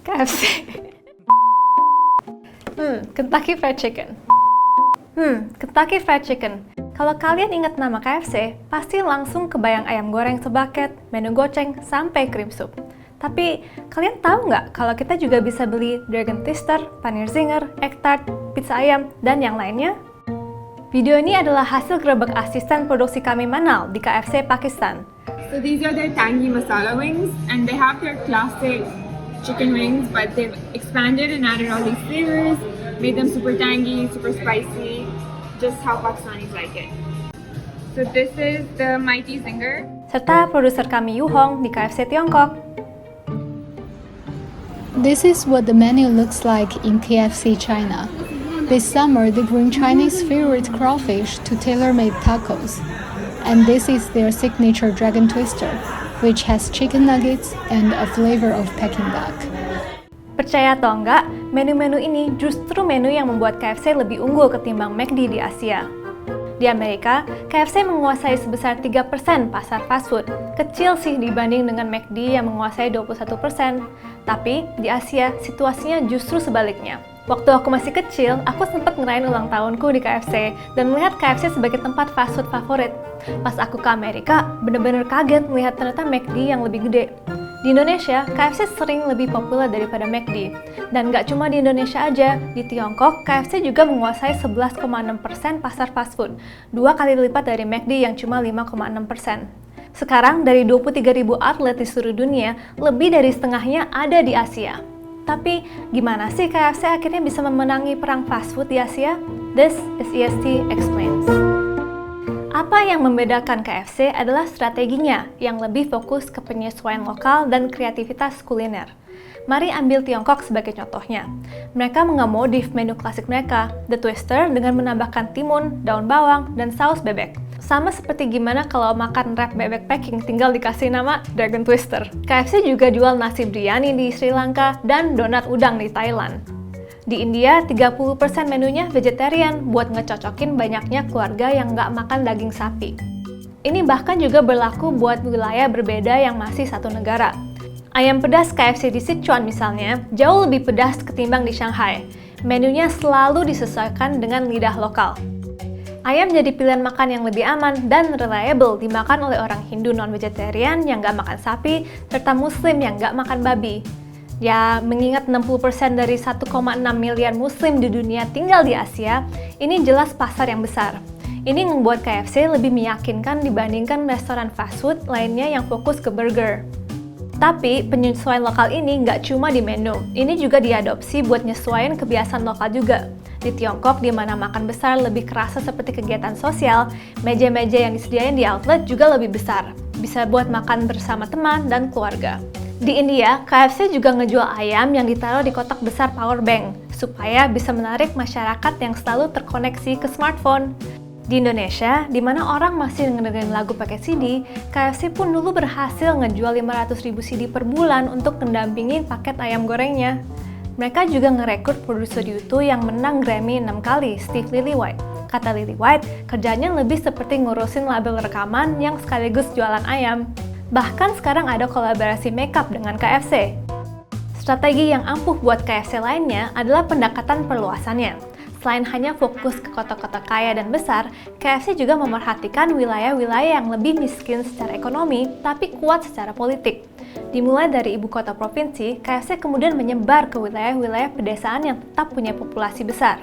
KFC. Kentucky Fried Chicken. Kentucky Fried Chicken. Kalau kalian ingat nama KFC, pasti langsung kebayang ayam goreng sebaket, menu goceng, sampai cream soup. Tapi, kalian tahu nggak kalau kita juga bisa beli Dragon Twister, Paneer Zinger, Egg Tart, pizza ayam, dan yang lainnya? Video ini adalah hasil gerebek asisten produksi kami Manal di KFC Pakistan. So these are their tangy masala wings, and they have their classic chicken wings, but they've expanded and added all these flavors, made them super tangy, super spicy, just how Pakistanis like it. So this is the Mighty Zinger. Serta produser kami Yu Hong di KFC Tiongkok. This is what the menu looks like in KFC China. This summer, they bring Chinese favorite crawfish to tailor-made tacos. And this is their signature Dragon Twister, which has chicken nuggets and a flavor of Peking duck. Percaya atau enggak, menu-menu ini justru menu yang membuat KFC lebih unggul ketimbang McD di Asia. Di Amerika, KFC menguasai sebesar 3% pasar fast food. Kecil sih dibanding dengan McD yang menguasai 21%. Tapi, di Asia, situasinya justru sebaliknya. Waktu aku masih kecil, aku sempat ngerayain ulang tahunku di KFC dan melihat KFC sebagai tempat fast food favorit. Pas aku ke Amerika, bener-bener kaget melihat ternyata McD yang lebih gede. Di Indonesia, KFC sering lebih populer daripada McD. Dan nggak cuma di Indonesia aja, di Tiongkok, KFC juga menguasai 11,6% pasar fast food, 2 kali lipat dari McD yang cuma 5,6%. Sekarang, dari 23.000 outlet di seluruh dunia, lebih dari setengahnya ada di Asia. Tapi, gimana sih KFC akhirnya bisa memenangi perang fast food di Asia? This is EST Explains. Apa yang membedakan KFC adalah strateginya yang lebih fokus ke penyesuaian lokal dan kreativitas kuliner. Mari ambil Tiongkok sebagai contohnya. Mereka mengamodif menu klasik mereka, The Twister, dengan menambahkan timun, daun bawang, dan saus bebek. Sama seperti gimana kalau makan wrap bebek packing tinggal dikasih nama Dragon Twister. KFC juga jual nasi biryani di Sri Lanka dan donat udang di Thailand. Di India, 30% menunya vegetarian buat ngecocokin banyaknya keluarga yang nggak makan daging sapi. Ini bahkan juga berlaku buat wilayah berbeda yang masih satu negara. Ayam pedas KFC di Sichuan misalnya, jauh lebih pedas ketimbang di Shanghai. Menunya selalu disesuaikan dengan lidah lokal. Ayam jadi pilihan makan yang lebih aman dan reliable dimakan oleh orang Hindu non-vegetarian yang nggak makan sapi, serta Muslim yang nggak makan babi. Ya, mengingat 60% dari 1,6 miliar Muslim di dunia tinggal di Asia, ini jelas pasar yang besar. Ini membuat KFC lebih meyakinkan dibandingkan restoran fast food lainnya yang fokus ke burger. Tapi, penyesuaian lokal ini nggak cuma di menu, ini juga diadopsi buat nyesuaiin kebiasaan lokal juga. Di Tiongkok, di mana makan besar lebih kerasa seperti kegiatan sosial, meja-meja yang disediain di outlet juga lebih besar. Bisa buat makan bersama teman dan keluarga. Di India, KFC juga ngejual ayam yang ditaruh di kotak besar power bank, supaya bisa menarik masyarakat yang selalu terkoneksi ke smartphone. Di Indonesia, di mana orang masih ngedengerin lagu pakai CD, KFC pun dulu berhasil ngejual 500.000 CD per bulan untuk mendampingin paket ayam gorengnya. Mereka juga ngerekrut produser YouTube yang menang Grammy 6 kali, Steve Lillywhite. Kata Lillywhite, kerjanya lebih seperti ngurusin label rekaman yang sekaligus jualan ayam. Bahkan sekarang ada kolaborasi makeup dengan KFC. Strategi yang ampuh buat KFC lainnya adalah pendekatan perluasannya. Selain hanya fokus ke kota-kota kaya dan besar, KFC juga memerhatikan wilayah-wilayah yang lebih miskin secara ekonomi, tapi kuat secara politik. Dimulai dari ibu kota provinsi, KFC kemudian menyebar ke wilayah-wilayah pedesaan yang tetap punya populasi besar.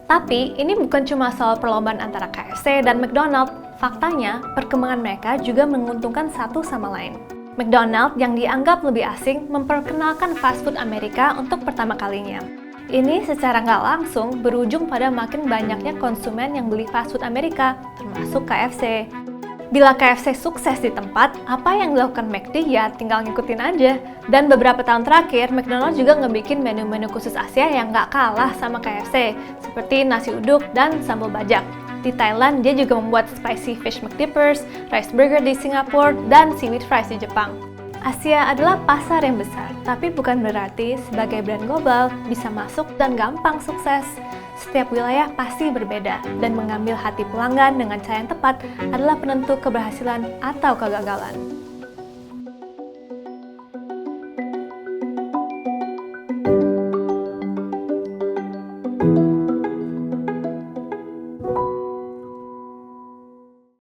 Tapi, ini bukan cuma soal perlombaan antara KFC dan McDonald's. Faktanya, perkembangan mereka juga menguntungkan satu sama lain. McDonald's yang dianggap lebih asing memperkenalkan fast food Amerika untuk pertama kalinya. Ini secara nggak langsung berujung pada makin banyaknya konsumen yang beli fast food Amerika, termasuk KFC. Bila KFC sukses di tempat, apa yang dilakukan McD ya tinggal ngikutin aja. Dan beberapa tahun terakhir, McDonald's juga ngebikin menu-menu khusus Asia yang nggak kalah sama KFC, seperti nasi uduk dan sambal bajak. Di Thailand, dia juga membuat spicy fish McDippers, rice burger di Singapura, dan seaweed fries di Jepang. Asia adalah pasar yang besar, tapi bukan berarti sebagai brand global bisa masuk dan gampang sukses. Setiap wilayah pasti berbeda, dan mengambil hati pelanggan dengan cara yang tepat adalah penentu keberhasilan atau kegagalan.